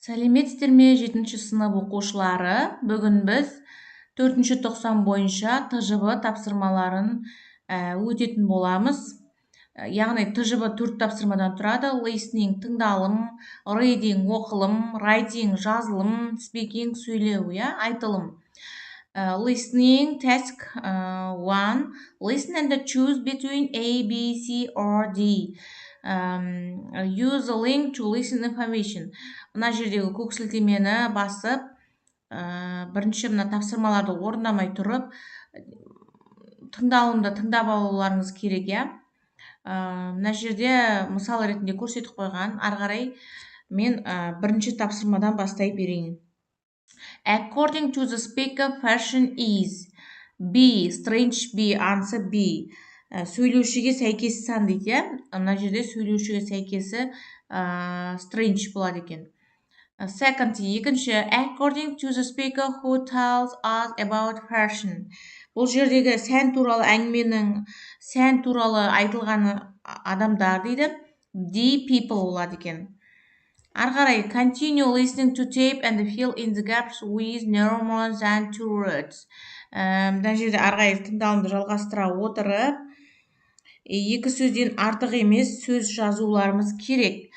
Сәлеметсіздер ме 7-ші сынып оқушылары? Бүгін біз 4-ші тоқсан бойынша ТЖБ тапсырмаларын өтетін боламыз. Яғни ТЖБ 4 тапсырмадан тұрады. Listening – тыңдалым, reading – оқылым, writing – жазылым, speaking – сөйлеу, айтылым. Listening task 1. Listen and choose between A, B, C or D. Use a link to listen information. Мына жердегі көк сілтемені басып, бірінші мына тапсырмаларды орындамай тұрып, тыңдалымды тыңдап алуларыңыз керек, Мына жерде мысал ретінде көрсетіп қойған. Ары қарай мен бірінші тапсырмадан бастай берейін. According to the speaker, fashion is B. Strange B. Answer B. Сөйлеушіге сәйкес сан дейді, Мына жерде сөйлеушіге сәйкесі strange болады екен. Second, екінші, according to the speaker who tells us about fashion. Бұл жердегі сән туралы әңгіменің сән туралы айтылғаны адамдар дейді. D people болады екен. Ары қарай, continue listening to tape and fill in the gaps with no more than 2 words. Мына жерде ары қарай тыңдалымды жалғастыра отырып, екі сөзден артық емес сөз жазуларымыз керек.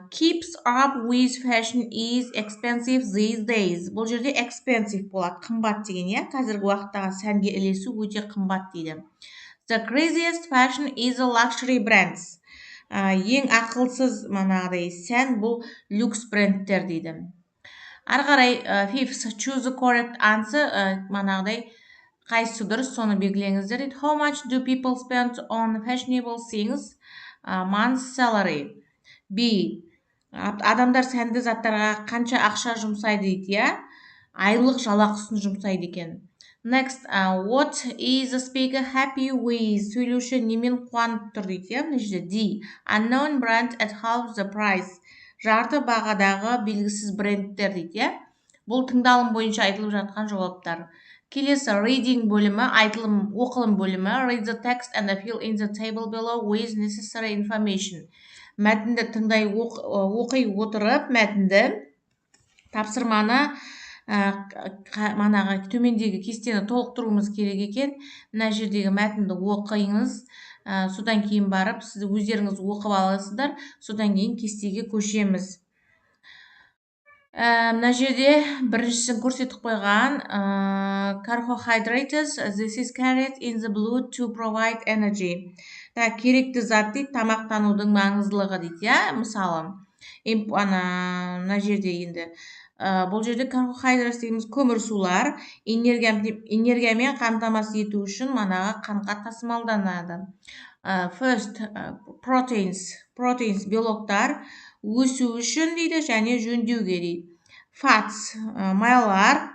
Keeps up with fashion is expensive these days. Бұл жерде expensive болады, қымбат деген, қазіргі уақыттағы сәнге ілесу өте қымбат дейді. The craziest fashion is a luxury brands. Ең ақылсыз манағыдай сән бұл люкс брендтер дейді. Ары қарай, fifth, choose the correct answer, манағыдай қайсысы дұрыс, соны белгілеңіздер дейді. How much do people spend on fashionable things? Month's salary. B. Адамдар сәнді заттарға қанша ақша жұмсайды дейді, айлық жалақысын жұмсайды екен. Next, what is the speaker happy with? Сөйлеуші немен қуанып тұр дейді, мына жерде D. Unknown brand at half the price. Жарты бағадағы белгісіз брендтер дейді, Бұл тыңдалым бойынша айтылып жатқан жауаптар. Келесі, reading бөлімі, айтылым, оқылым бөлімі. Read the text and fill in the table below with necessary information. Мәтінді тыңдай оқи отырып, мәтінді тапсырманы манағы төмендегі кестені толықтыруымыз керек екен. Мына жердегі мәтінді оқиыңыз, содан кейін барып, сіз өздеріңіз оқып аласыздар, содан кейін кестеге көшеміз. Мына жерде біріншісін көрсетіп қойған. Carbohydrates, this is carried in the blood to provide energy. Керекті зат дейді, тамақтанудың маңыздылығы дейді, мысалы. Мына жерде енді бұл жерде carbohydrates дегеніміз көмірсулар энергиямен қамтамасыз ету үшін манағы қанға тасымалданады. First, proteins белоктар өсу үшін дейді және жөндеуге дейді. Fats майлар,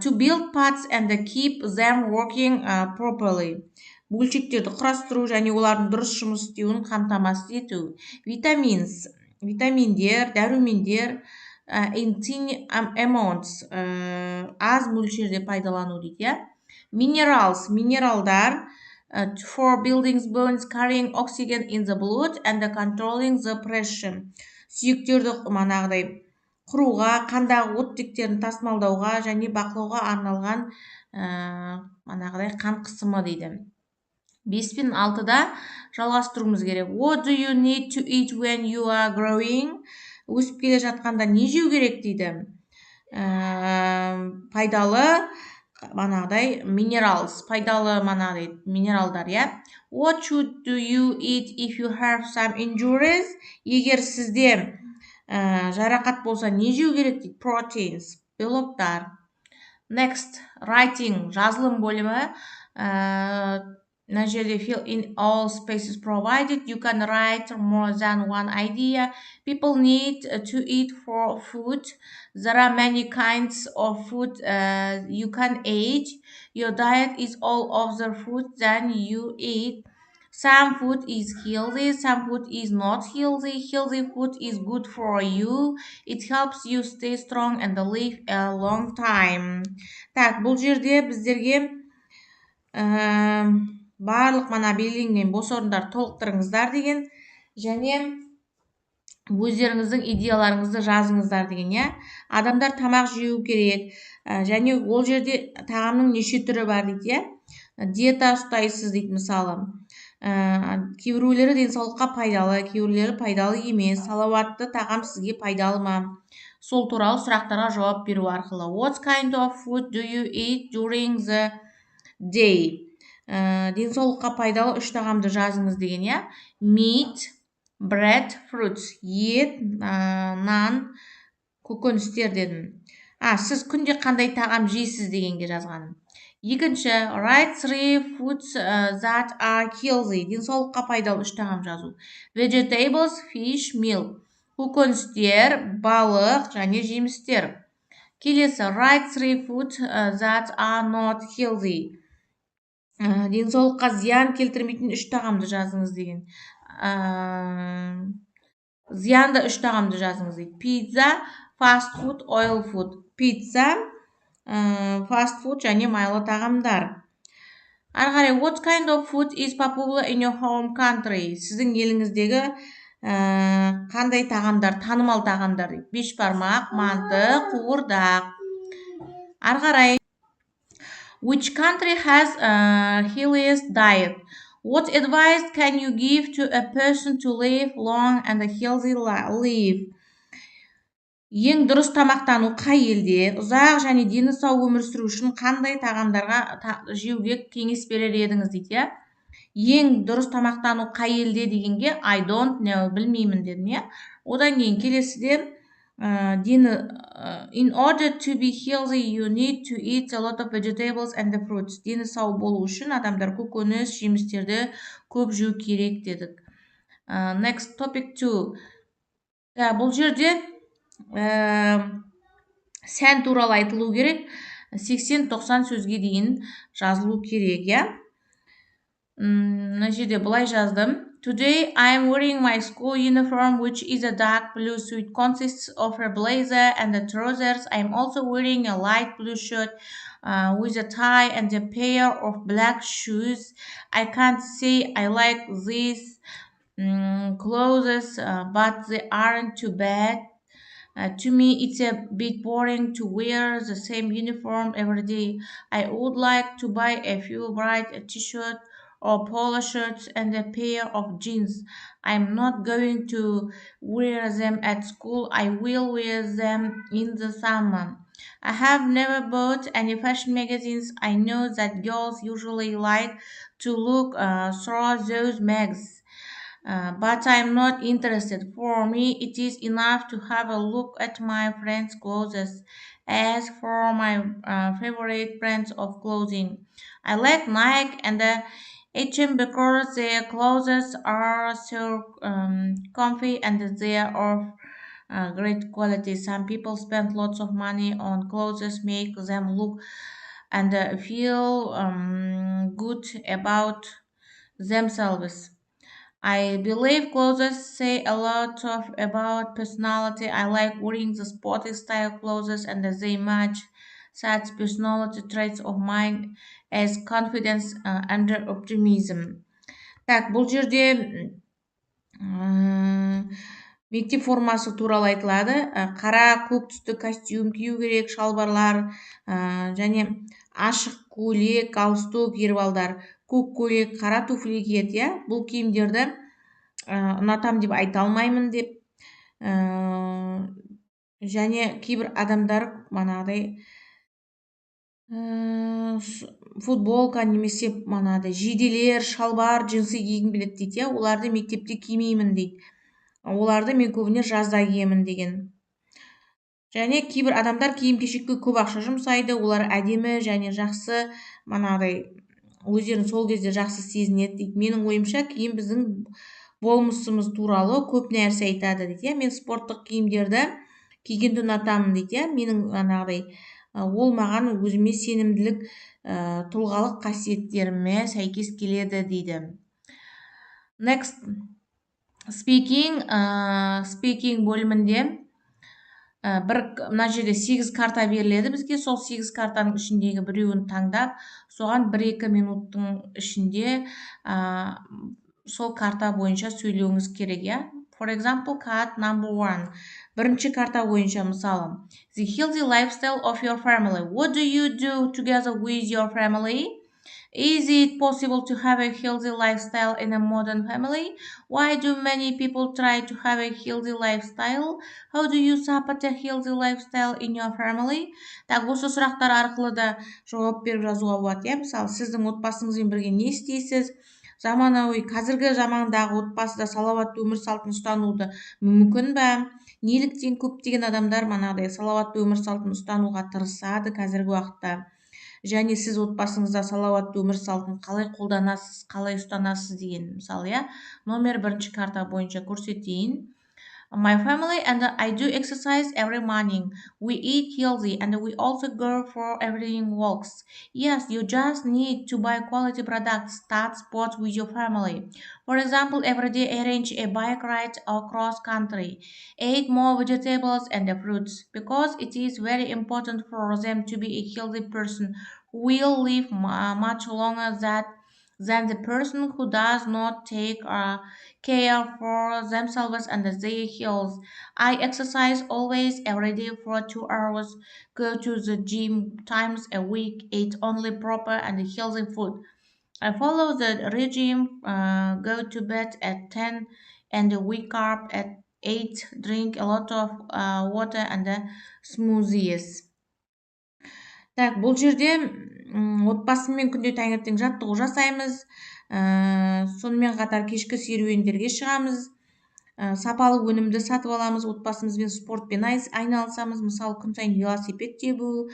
to build parts and keep them working properly. Бөлшектерді құрастыру және олардың дұрыс жұмыс істеуін қамтамасыз ету. Витаминдер, дәрумендер, in thin amounts, аз мөлшерде пайдалану дейді. Минералдар, for building bones, carrying oxygen in the blood and controlling the pressure. Сүйектерді манағыдай құруға, қандағы оттектерін тасымалдауға және бақылауға арналған манағыдай қан қысымы дейді. 5 пен 6-да жалғастыруымыз керек. What do you need to eat when you are growing? Өсіп келе жатқанда не жеу керек дейді. Пайдалы манағыдай minerals, пайдалы манағыдай минералдар, What should do you eat if you have some injuries? Егер сізде жарақат болса не жеу керек дейді. Proteins, белоктар. Next, writing, жазылым бөлімі. Мына жерде fill in all spaces provided. You can write more than one idea. People need to eat for food. There are many kinds of food you can eat. Your diet is all of the food that you eat. Some food is healthy, some food is not healthy. Healthy food is good for you. It helps you stay strong and live a long time. Бұл жерде біздерге барлық мана белгіленген бос орындар толықтырыңыздар деген, және өздеріңіздің идеяларыңызды жазыңыздар деген, иә. Адамдар тамақ жеу керек, және ол жерде тағамның неше түрі бар дейді, иә. Диета ұстайсыз дейді, мысалы. Кейбіреулері денсаулыққа пайдалы, кейбіреулері пайдалы емес, салауатты тағам сізге пайдалы ма? Сол туралы сұрақтарға жауап беру арқылы. What kind of food do you eat during the day? Денсаулыққа пайдалы 3 тағамды жазыңыз деген, иә. Meat, bread, fruits. Ет, нан, көкөністер дедім. Сіз күнде қандай тағам жейсіз дегенге жазғаным. Екінші, write 3 foods that are healthy. Денсаулыққа пайдалы 3 тағам жазу. Vegetables, fish, milk. Көкөністер, балық және жемістер. Келесі, write 3 foods that are not healthy. Денсаулыққа зиян келтірмейтін 3 тағамды жазыңыз деген. Зиянды 3 тағамды жазыңыз дейді. Pizza, fast food, oil food. Pizza, fast food және майлы тағамдар. Ары қарай, what kind of food is popular in your home country? Сіздің еліңіздегі қандай тағамдар, танымал тағамдар дейді. Бешбармақ, манты, қуырдақ. Ары қарай, which country has healthiest diet? What advice can you give to a person to live long and a healthy life? Ең дұрыс тамақтану қай елде, ұзақ және дені сау өмір сүру үшін қандай тағамдарға жеуге кеңес берер едіңіз дейді, иә. Ең дұрыс тамақтану қай елде дегенге I don't know, білмеймін дедім, иә. Одан кейін келесіде in order to be healthy you need to eat a lot of vegetables and the fruits. Дені сау болу үшін адамдар көкөніс, жемістерді көп жеу керек дедік. Next topic 2. Бұл жерде сән туралы айтылу керек. 80-90 сөзге дейін жазылу керек, иә. Мына жерде былай жаздым. Today I am wearing my school uniform, which is a dark blue suit, consists of a blazer and the trousers. I am also wearing a light blue shirt with a tie and a pair of black shoes. I can't say I like these clothes, but they aren't too bad. To me, it's a bit boring to wear the same uniform every day. I would like to buy a few bright t-shirts or polo shirts and a pair of jeans. I'm not going to wear them at school. I will wear them in the summer. I have never bought any fashion magazines. I know that girls usually like to look through those magazines. But I'm not interested. For me, it is enough to have a look at my friends' clothes. As for my favorite brands of clothing, I like Nike and H&M because their clothes are so comfy and they are of great quality. Some people spend lots of money on clothes, make them look and feel good about themselves. I believe clothes say a lot about personality. I like wearing the sporty style clothes and they match such personality traits of mine as confidence and optimism. Так, бұл жерде мектеп формасы туралы айтылады. Қара көк түсті костюм кию керек, шалбарлар және ашық көйлек, галстук киіп алдар. Көк көйлек, қара туфли киеді, иә. Бұл киімдерді ұнатам деп айта алмаймын деп. Және кейбір адамдар манағыдай футболка немесе манағыдай жейделер, шалбар, джинсы кигім келеді дейді, иә. Оларды мектепте кимеймін дейді. Оларды мен көбіне жазда киемін деген. Және кейбір адамдар киім-кешекке көп ақша жұмсайды, олар әдемі және жақсы манағыдай өздерін сол кезде жақсы сезінеді дейді. Менің ойымша киім біздің болмысымыз туралы көп нәрсе айтады дейді. Мен спорттық киімдерді кигенді ұнатамын дейді. Менің манағыдай ол маған өзіме сенімділік, тұлғалық қасиеттеріме сәйкес келеді дейді. Next, speaking бөлімінде мына жерде 8 карта беріледі бізге. Сол 8 картаның ішіндегі біреуін таңдап, соған 1-2 минуттың ішінде сол карта бойынша сөйлеуіңіз керек, иә. For example, card number 1. Бірінші карта бойынша мысалы. The healthy lifestyle of your family. What do you do together with your family? Is it possible to have a healthy lifestyle in a modern family? Why do many people try to have a healthy lifestyle? How do you support a healthy lifestyle in your family? Так, осы сұрақтар арқылы да жауап беріп жазуға болады, иә? Мысалы, сіздің отбасыңызбен бірге не істейсіз? Заманауи қазіргі замандағы отбасыда салауатты өмір салтын ұстануды мүмкін бе? Неліктен көптеген адамдар манағыдай салауатты өмір салтын ұстануға тырысады қазіргі уақытта? Және сіз отбасыңызда салауатты өмір салтын қалай қолданасыз, қалай ұстанасыз деген мысалы, иә? Номер 1 карта бойынша көрсетейін. My family and I do exercise every morning. We eat healthy and we also go for evening walks. Yes, you just need to buy quality products. Start sports with your family. For example, every day arrange a bike ride or cross country. Eat more vegetables and fruits because it is very important for them to be a healthy person who will live much longer than the person who does not take care for themselves and their health. I exercise always every day for 2 hours, go to the gym times a week, eat only proper and healthy food. I follow the regime, go to bed at 10 and wake up at 8, drink a lot of water and smoothies. Так, бұл жерде отбасымен күнде таңертең жаттығу жасаймыз, сонымен қатар кешкі серуендерге шығамыз, сапалы өнімді сатып аламыз, отбасымызбен спортпен айналысамыз, мысалы күн сайын велосипед тебу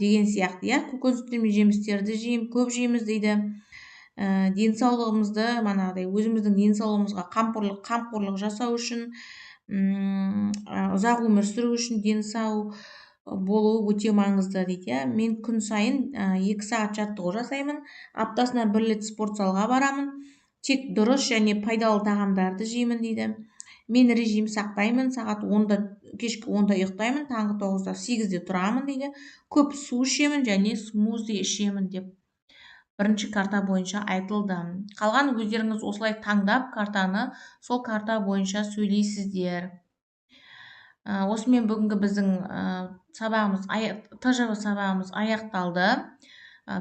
деген сияқты, иә, көкөністер мен жемістерді көп жейміз дейді. Денсаулығымызды манағыдай өзіміздің денсаулығымызға қамқорлық жасау үшін, ұзақ өмір сүру үшін денсау болуы өте маңызды дейді, иә. Мен күн сайын 2 сағат жаттығу жасаймын, аптасына 1 рет спорт залға барамын, тек дұрыс және пайдалы тағамдарды жеймін дейді. Мен режим сақтаймын, сағат 10-да кешкі 10-да ұйықтаймын, таңғы 9-да 8-де тұрамын дейді. Көп су ішемін және смузи ішемін деп бірінші карта бойынша айтылды. Қалған өздеріңіз осылай таңдап картаны сол карта бойынша сөйлейсіздер. Осымен бүгінгі біздің сабағымыз, ТЖВ сабағымыз аяқталды.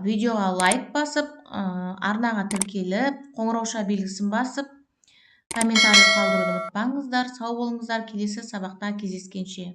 Видеоға лайк басып, арнаға тіркеліп, қоңырауша белгісін басып, комментарий қалдыруды ұмытпаңыздар. Сау болыңыздар, келесі сабақта кездескенше.